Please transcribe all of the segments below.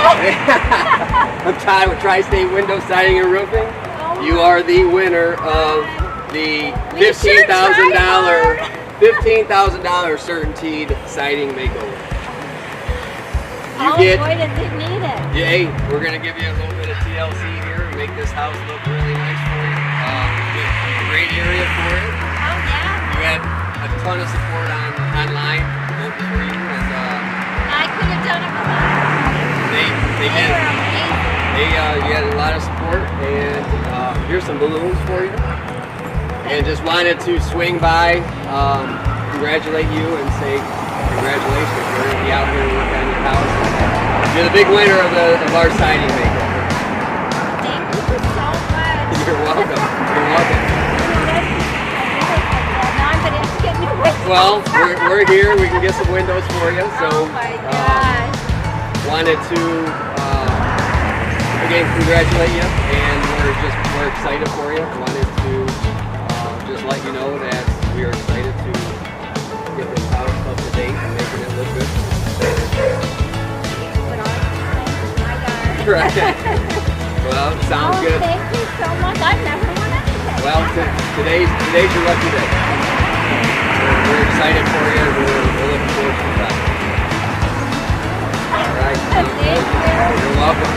I'm Todd with Tri-State Window Siding and Roofing. You are the winner of the $15,000 CertainTeed Siding Makeover. Boy, does it need it. Hey, we're going to give you a little bit of TLC here and make this house look really nice for you. Great area for it. Oh, yeah. You had a ton of support online voting for you. And, I could have done it without they did. were amazing. You had a lot of support, and here's some balloons for you. And just wanted to swing by, congratulate you, and say congratulations. We're going to be out here and work on your house. You're the big winner of our siding makeover. Thank you so much. You're welcome. You're welcome. Now I'm going to have to get new windows. Well, we're here. We can get some windows for you. So, oh my gosh. Wanted to again congratulate you, and we're excited for you. Wanted to just let you know that we are excited to get this house up to date and making it look good. Right. Well, sounds good. Thank you so much. I've never won anything. Well, today's your lucky day. We're excited for you. We're looking forward to that. All right. Thank you. You're welcome.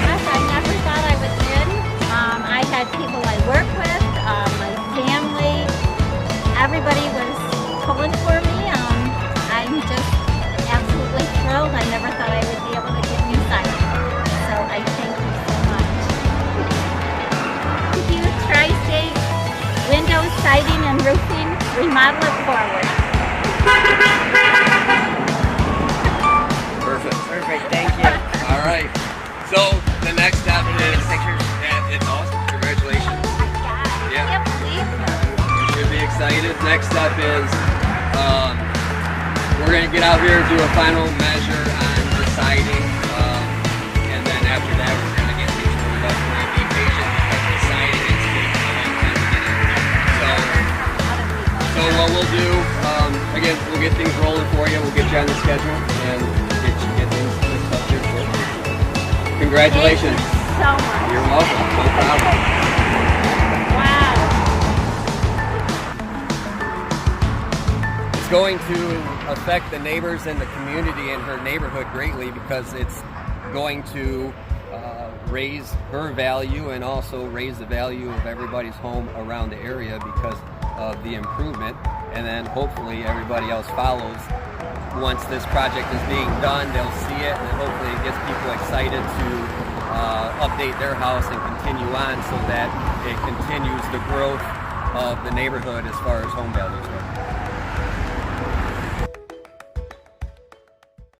Gosh, I never thought I would win. I had people I work with, my family. Everybody was pulling for me. I'm just absolutely thrilled. I never thought I would be able to get new siding. So I thank you so much. Thank you, Tri-State Windows, Siding, and Roofing. Remodel it forward. Perfect. Thank you. All right. So the next step is pictures. It's awesome. Congratulations. Oh my God. Yeah. I can't believe it. You should be excited. Next step is we're going to get out here and do a final measure on the siding. And then after that, we're going to get these moved up. We're going to be patient because the siding is taking a long time to get in. So what we'll do, again, we'll get things rolling for you. We'll get you on the schedule and get things fixed up here for you. Congratulations. Thank you so much. You're welcome. No problem. Wow. It's going to affect the neighbors and the community in her neighborhood greatly because it's going to raise her value and also raise the value of everybody's home around the area because of the improvement. And then hopefully everybody else follows. Once this project is being done, they'll see it, and hopefully it gets people excited to update their house and continue on so that it continues the growth of the neighborhood as far as home values go.